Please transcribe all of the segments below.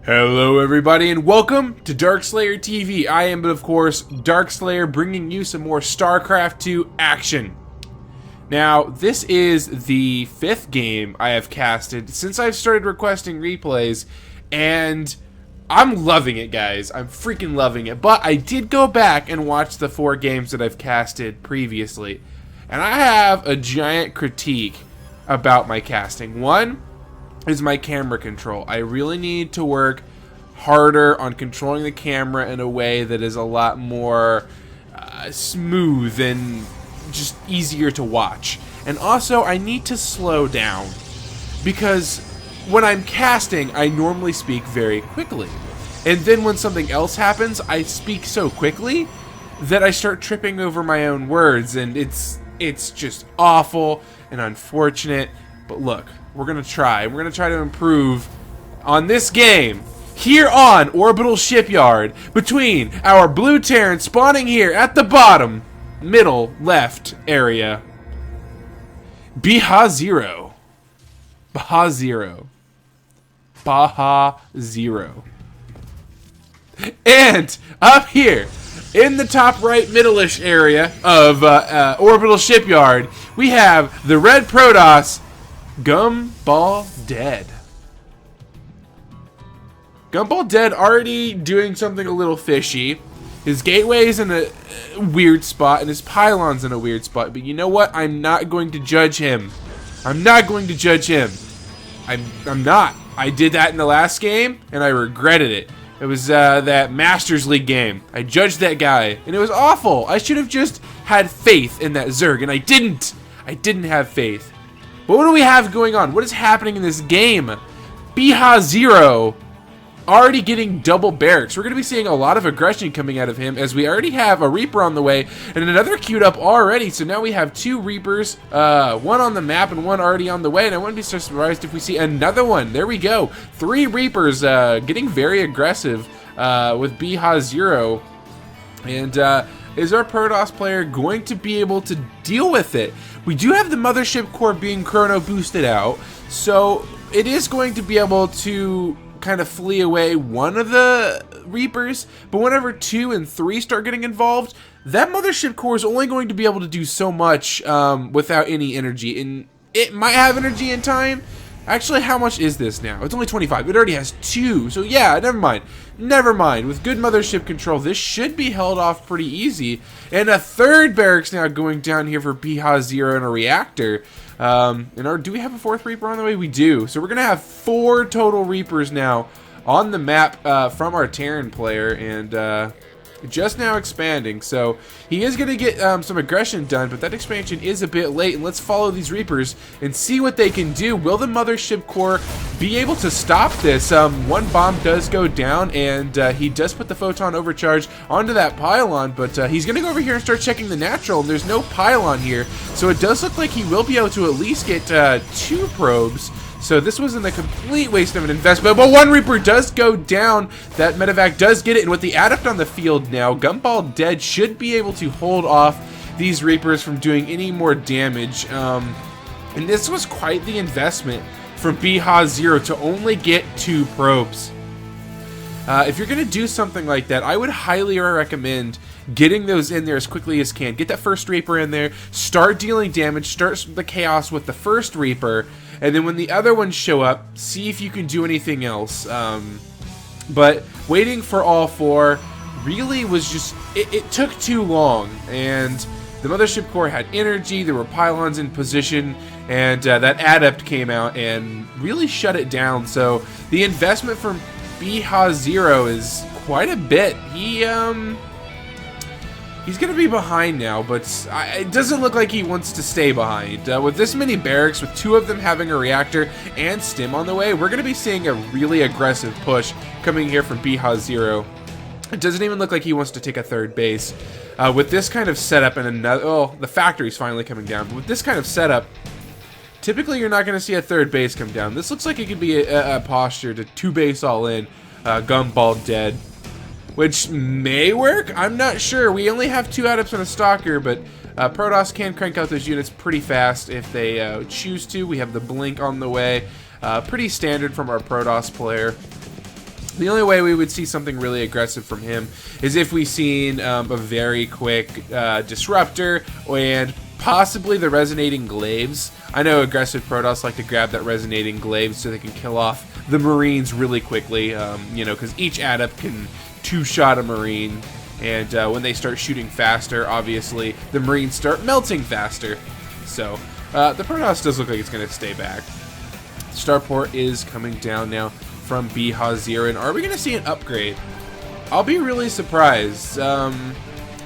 Hello everybody and welcome to Darkslayer TV. I am, of course, Darkslayer, bringing you some more StarCraft 2 action. Now, this is the 5th game I have casted since I've started requesting replays, and I'm loving it, guys. I'm freaking loving it. But I did go back and watch the 4 games that I've casted previously, and I have a giant critique about my casting. One is my camera control. I really need to work harder on controlling the camera in a way that is a lot more smooth and just easier to watch. And also, I need to slow down, because when I'm casting, I normally speak very quickly. And then when something else happens, I speak so quickly that I start tripping over my own words, and it's just awful and unfortunate. But look, we're gonna try. We're gonna try to improve on this game here on Orbital Shipyard between our blue Terran spawning here at the bottom, middle left area. bhazero. And up here in the top right middle-ish area of Orbital Shipyard, we have the red Protoss, gumballdead. Gumballdead already doing something a little fishy. His gateway's in a weird spot, and his pylon's in a weird spot. But you know what? I'm not going to judge him. I'm not going to judge him. I'm not. I did that in the last game, and I regretted it. It was that Masters League game. I judged that guy, and it was awful. I should have just had faith in that Zerg, and I didn't. I didn't have faith. But what do we have going on? What is happening in this game? bhazero already getting double barracks. We're going to be seeing a lot of aggression coming out of him, as we already have a Reaper on the way and another queued up already. So now we have 2 Reapers, one on the map and one already on the way. And I wouldn't be so surprised if we see another one. There we go. 3 Reapers getting very aggressive with bhazero. And is our Protoss player going to be able to deal with it? We do have the Mothership Core being chrono boosted out, so it is going to be able to kind of flee away one of the Reapers, but whenever 2 and 3 start getting involved, that Mothership Core is only going to be able to do so much without any energy, and it might have energy in time. Actually, how much is this now? It's only 25. It already has 2, so yeah, never mind. Never mind. With good mothership control, this should be held off pretty easy. And a 3rd barracks now going down here for bhazero and a reactor. Do we have a 4th Reaper on the way? We do. So we're going to have 4 total Reapers now on the map from our Terran player, and just now expanding. So he is going to get some aggression done, but that expansion is a bit late. And let's follow these Reapers and see what they can do. Will the Mothership Core be able to stop this? One bomb does go down, and he does put the photon overcharge onto that pylon, but he's going to go over here and start checking the natural, and there's no pylon here. So it does look like he will be able to at least get 2 probes. So this wasn't a complete waste of an investment, but 1 Reaper does go down. That medevac does get it, and with the adept on the field now, gumballdead should be able to hold off these Reapers from doing any more damage. And this was quite the investment from bhazero to only get 2 probes. If you're going to do something like that, I would highly recommend getting those in there as quickly as can. Get that 1st Reaper in there, start dealing damage, start the chaos with the 1st Reaper, and then when the other ones show up, see if you can do anything else. But waiting for all 4 really was just, it took too long, and the Mothership Core had energy, there were pylons in position, and that adept came out and really shut it down. So the investment from bhazero is quite a bit. He's going to be behind now, but it doesn't look like he wants to stay behind. With this many barracks, with 2 of them having a reactor and stim on the way, we're going to be seeing a really aggressive push coming here from bhazero. It doesn't even look like he wants to take a 3rd base. With this kind of setup and another... Oh, the factory's finally coming down. But with this kind of setup, typically you're not going to see a 3rd base come down. This looks like it could be a posture to 2 base all in, gumballdead, which may work. I'm not sure. We only have 2 adepts and a stalker, but Protoss can crank out those units pretty fast if they choose to. We have the blink on the way. Pretty standard from our Protoss player. The only way we would see something really aggressive from him is if we seen a very quick disruptor and possibly the resonating glaives. I know aggressive Protoss like to grab that resonating glaive so they can kill off the Marines really quickly, you know, because each adept can two-shot a Marine, and when they start shooting faster, obviously, the Marines start melting faster. So, the Protoss does look like it's going to stay back. Starport is coming down now from bhazero, and are we going to see an upgrade? I'll be really surprised,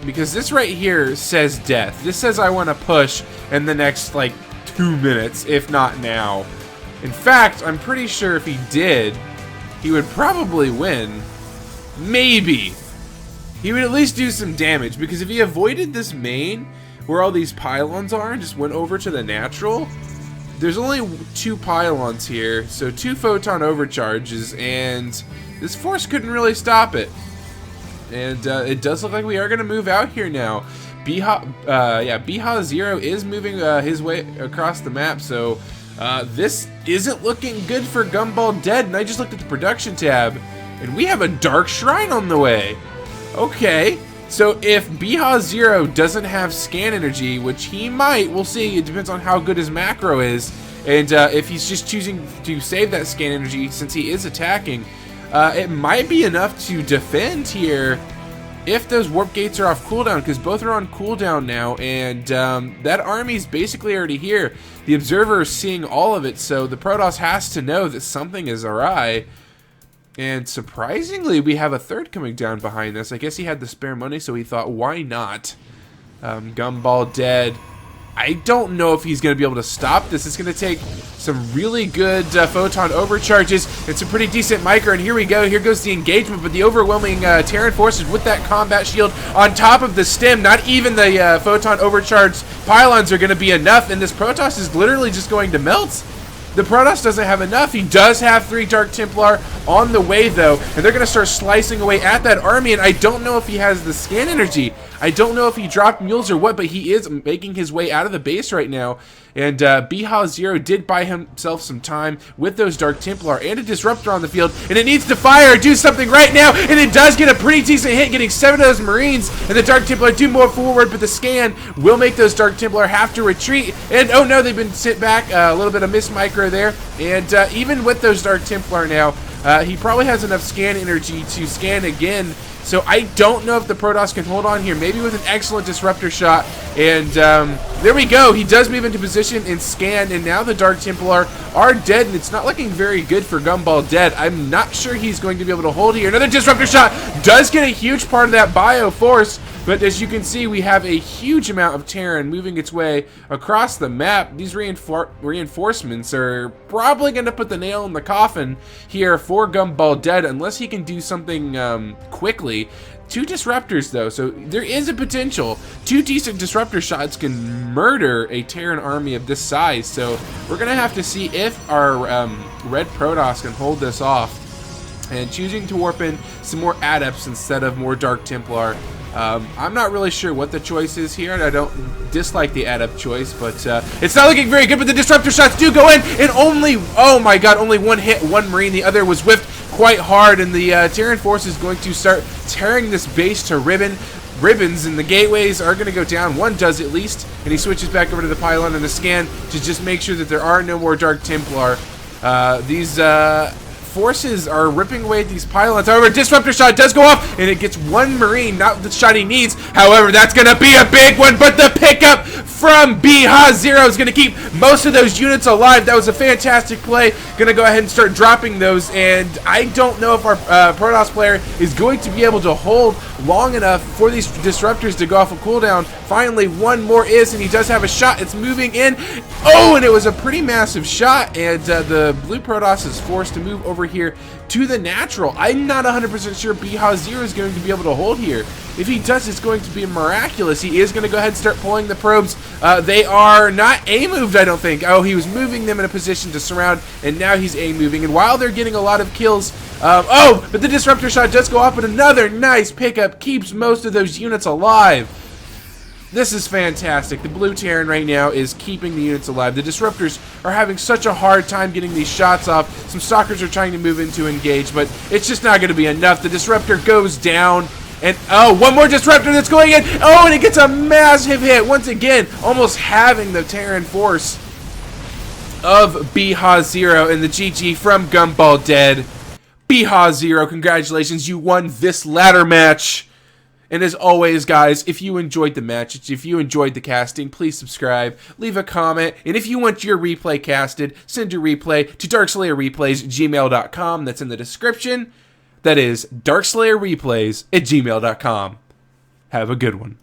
because this right here says death. This says I want to push in the next, like, 2 minutes, if not now. In fact, I'm pretty sure if he did, he would probably win. Maybe. He would at least do some damage, because if he avoided this main, where all these pylons are, and just went over to the natural, there's only 2 pylons here, so 2 photon overcharges, and this force couldn't really stop it. And it does look like we are going to move out here now. bhazero is moving his way across the map, so this isn't looking good for gumballdead. And I just looked at the production tab, and we have a Dark Shrine on the way. Okay, so if bhazero doesn't have scan energy, which he might, we'll see. It depends on how good his macro is, and if he's just choosing to save that scan energy since he is attacking, it might be enough to defend here if those warp gates are off cooldown, because both are on cooldown now, and that army's basically already here. The Observer is seeing all of it, so the Protoss has to know that something is awry. And surprisingly, we have a third coming down behind us. I guess he had the spare money, so he thought, why not? Gumballdead. I don't know if he's going to be able to stop this. It's going to take some really good photon overcharges and some pretty decent micro. And here we go. Here goes the engagement. But the overwhelming Terran forces with that combat shield on top of the stem. Not even the photon overcharged pylons are going to be enough. And this Protoss is literally just going to melt. The Protoss doesn't have enough. He does have 3 Dark Templar on the way, though, and they're going to start slicing away at that army, and I don't know if he has the scan energy. I don't know if he dropped mules or what, but he is making his way out of the base right now, and bhazero did buy himself some time with those Dark Templar and a Disruptor on the field, and it needs to fire or do something right now, and it does get a pretty decent hit, getting 7 of those Marines, and the Dark Templar do move forward, but the scan will make those Dark Templar have to retreat, and oh no, they've been sent back. A little bit of miss micro there, and even with those Dark Templar now, he probably has enough scan energy to scan again. So I don't know if the Protoss can hold on here. Maybe with an excellent Disruptor shot. And there we go. He does move into position and scan. And now the Dark Templar are dead. And it's not looking very good for gumballdead. I'm not sure he's going to be able to hold here. Another Disruptor shot does get a huge part of that bio force. But as you can see, we have a huge amount of Terran moving its way across the map. These reinforcements are probably going to put the nail in the coffin here for gumballdead unless he can do something quickly. 2 Disruptors, though, so there is a potential. 2 decent Disruptor shots can murder a Terran army of this size. So we're going to have to see if our Red Protoss can hold this off. And choosing to warp in some more Adepts instead of more Dark Templar. I'm not really sure what the choice is here, and I don't dislike the Adept choice, but it's not looking very good, but the Disruptor shots do go in, and only, oh my god, only 1 hit, 1 Marine, the other was whiffed quite hard, and the Terran force is going to start tearing this base to ribbons, and the gateways are going to go down. 1 does at least, and he switches back over to the pylon and the scan to just make sure that there are no more Dark Templar. These forces are ripping away at these pylons. However, a Disruptor shot does go off, and it gets 1 Marine, not the shot he needs. However, that's going to be a big one, but the pickup from bhazero is going to keep most of those units alive. That was a fantastic play. Going to go ahead and start dropping those, and I don't know if our Protoss player is going to be able to hold long enough for these Disruptors to go off a cooldown. Finally, 1 more is, and he does have a shot. It's moving in. Oh, and it was a pretty massive shot, and the blue Protoss is forced to move over here to the natural. I'm not 100% sure bhazero is going to be able to hold here. If he does, it's going to be miraculous. He is going to go ahead and start pulling the probes. They are not A-moved, I don't think. Oh, he was moving them in a position to surround, and now he's A-moving. And while they're getting a lot of kills, oh, but the Disruptor shot does go off, but another nice pickup keeps most of those units alive. This is fantastic. The blue Terran right now is keeping the units alive. The Disruptors are having such a hard time getting these shots off. Some Stalkers are trying to move in to engage, but it's just not going to be enough. The Disruptor goes down, and oh, one more Disruptor that's going in. Oh, and it gets a massive hit. Once again, almost having the Terran force of bhazero, and the GG from gumballdead. bhazero, congratulations, you won this ladder match. And as always, guys, if you enjoyed the match, if you enjoyed the casting, please subscribe, leave a comment, and if you want your replay casted, send your replay to DarkslayerReplays@gmail.com. That's in the description. That is DarkslayerReplays@gmail.com. Have a good one.